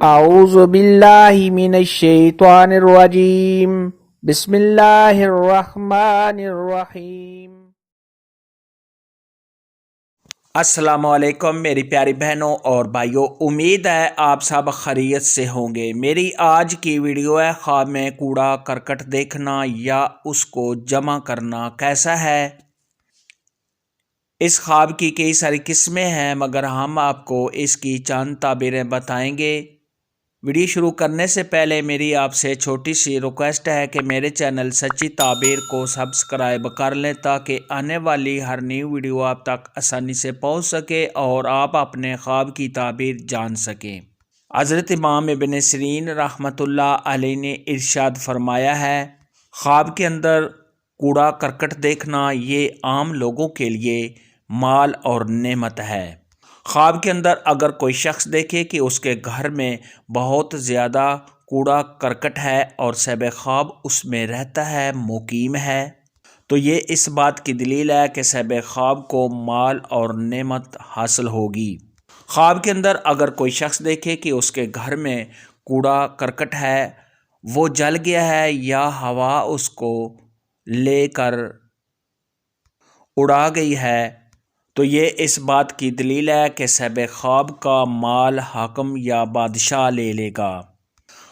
اعوذ باللہ من الشیطان الرجیم بسم اللہ الرحمن الرحیم۔ السلام علیکم میری پیاری بہنوں اور بھائیوں، امید ہے آپ سب خیریت سے ہوں گے۔ میری آج کی ویڈیو ہے خواب میں کوڑا کرکٹ دیکھنا یا اس کو جمع کرنا کیسا ہے۔ اس خواب کی کئی ساری قسمیں ہیں مگر ہم آپ کو اس کی چند تعبیریں بتائیں گے۔ ویڈیو شروع کرنے سے پہلے میری آپ سے چھوٹی سی ریکویسٹ ہے کہ میرے چینل سچی تعبیر کو سبسکرائب کر لیں تاکہ آنے والی ہر نیو ویڈیو آپ تک آسانی سے پہنچ سکے اور آپ اپنے خواب کی تعبیر جان سکیں۔ حضرت امام ابن سیرین رحمۃ اللہ علیہ نے ارشاد فرمایا ہے، خواب کے اندر کوڑا کرکٹ دیکھنا یہ عام لوگوں کے لیے مال اور نعمت ہے۔ خواب کے اندر اگر کوئی شخص دیکھے کہ اس کے گھر میں بہت زیادہ کوڑا کرکٹ ہے اور صاحب خواب اس میں رہتا ہے، مقیم ہے، تو یہ اس بات کی دلیل ہے کہ صاحب خواب کو مال اور نعمت حاصل ہوگی۔ خواب کے اندر اگر کوئی شخص دیکھے کہ اس کے گھر میں کوڑا کرکٹ ہے، وہ جل گیا ہے یا ہوا اس کو لے کر اڑا گئی ہے، تو یہ اس بات کی دلیل ہے کہ صاحب خواب کا مال حاکم یا بادشاہ لے لے گا۔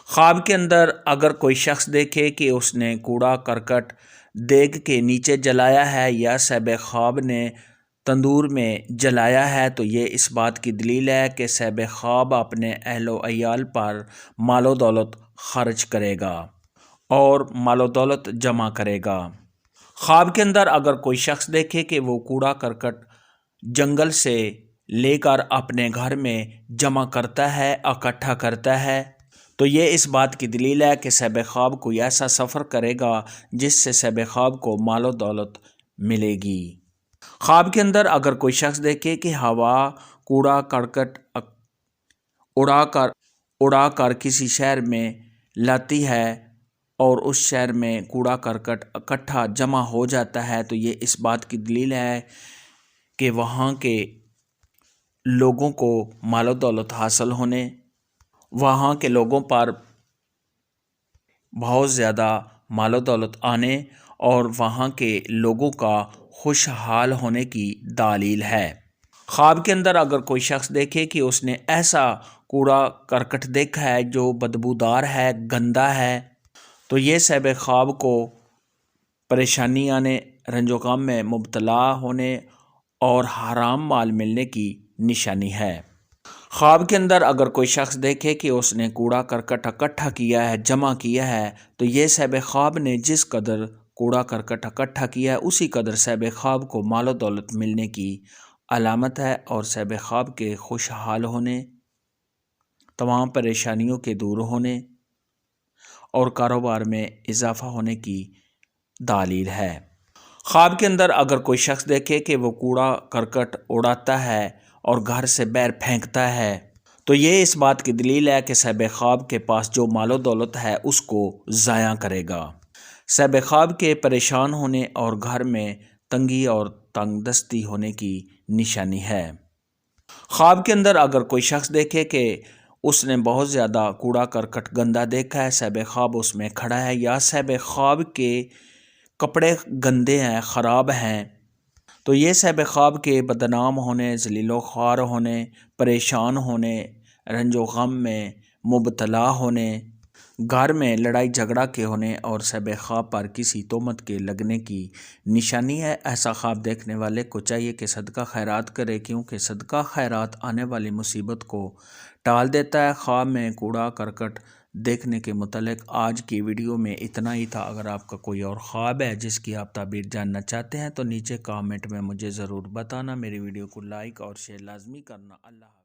خواب کے اندر اگر کوئی شخص دیکھے کہ اس نے کوڑا کرکٹ دیگ کے نیچے جلایا ہے یا صاحب خواب نے تندور میں جلایا ہے، تو یہ اس بات کی دلیل ہے کہ صاحب خواب اپنے اہل و عیال پر مال و دولت خرچ کرے گا اور مال و دولت جمع کرے گا۔ خواب کے اندر اگر کوئی شخص دیکھے کہ وہ کوڑا کرکٹ جنگل سے لے کر اپنے گھر میں جمع کرتا ہے، اکٹھا کرتا ہے، تو یہ اس بات کی دلیل ہے کہ صاحب خواب کوئی ایسا سفر کرے گا جس سے صاحب خواب کو مال و دولت ملے گی۔ خواب کے اندر اگر کوئی شخص دیکھے کہ ہوا کوڑا کرکٹ اڑا کر کسی شہر میں لاتی ہے اور اس شہر میں کوڑا کرکٹ اکٹھا جمع ہو جاتا ہے، تو یہ اس بات کی دلیل ہے کہ وہاں کے لوگوں کو مال و دولت حاصل ہونے، وہاں کے لوگوں پر بہت زیادہ مال و دولت آنے اور وہاں کے لوگوں کا خوشحال ہونے کی دلیل ہے۔ خواب کے اندر اگر کوئی شخص دیکھے کہ اس نے ایسا کوڑا کرکٹ دیکھا ہے جو بدبودار ہے، گندا ہے، تو یہ صاحب خواب کو پریشانی آنے، رنج و غم میں مبتلا ہونے اور حرام مال ملنے کی نشانی ہے۔ خواب کے اندر اگر کوئی شخص دیکھے کہ اس نے کوڑا کرکٹ اکٹھا کیا ہے، جمع کیا ہے، تو یہ صاحب خواب نے جس قدر کوڑا کرکٹ اکٹھا کیا ہے اسی قدر صاحب خواب کو مال و دولت ملنے کی علامت ہے اور صاحب خواب کے خوشحال ہونے، تمام پریشانیوں کے دور ہونے اور کاروبار میں اضافہ ہونے کی دلیل ہے۔ خواب کے اندر اگر کوئی شخص دیکھے کہ وہ کوڑا کرکٹ اڑاتا ہے اور گھر سے باہر پھینکتا ہے، تو یہ اس بات کی دلیل ہے کہ صاحب خواب کے پاس جو مال و دولت ہے اس کو ضائع کرے گا۔ صاحب خواب کے پریشان ہونے اور گھر میں تنگی اور تنگ دستی ہونے کی نشانی ہے۔ خواب کے اندر اگر کوئی شخص دیکھے کہ اس نے بہت زیادہ کوڑا کرکٹ گندا دیکھا ہے، صاحب خواب اس میں کھڑا ہے یا صاحب خواب کے کپڑے گندے ہیں، خراب ہیں، تو یہ صاحب خواب کے بدنام ہونے، ذلیل و خوار ہونے، پریشان ہونے، رنج و غم میں مبتلا ہونے، گھر میں لڑائی جھگڑا کے ہونے اور صاحب خواب پر کسی تہمت کے لگنے کی نشانی ہے۔ ایسا خواب دیکھنے والے کو چاہیے کہ صدقہ خیرات کرے، کیونکہ صدقہ خیرات آنے والی مصیبت کو ٹال دیتا ہے۔ خواب میں کوڑا کرکٹ دیکھنے کے متعلق آج کی ویڈیو میں اتنا ہی تھا۔ اگر آپ کا کوئی اور خواب ہے جس کی آپ تعبیر جاننا چاہتے ہیں تو نیچے کامنٹ میں مجھے ضرور بتانا۔ میری ویڈیو کو لائک اور شیئر لازمی کرنا۔ اللہ حافظ۔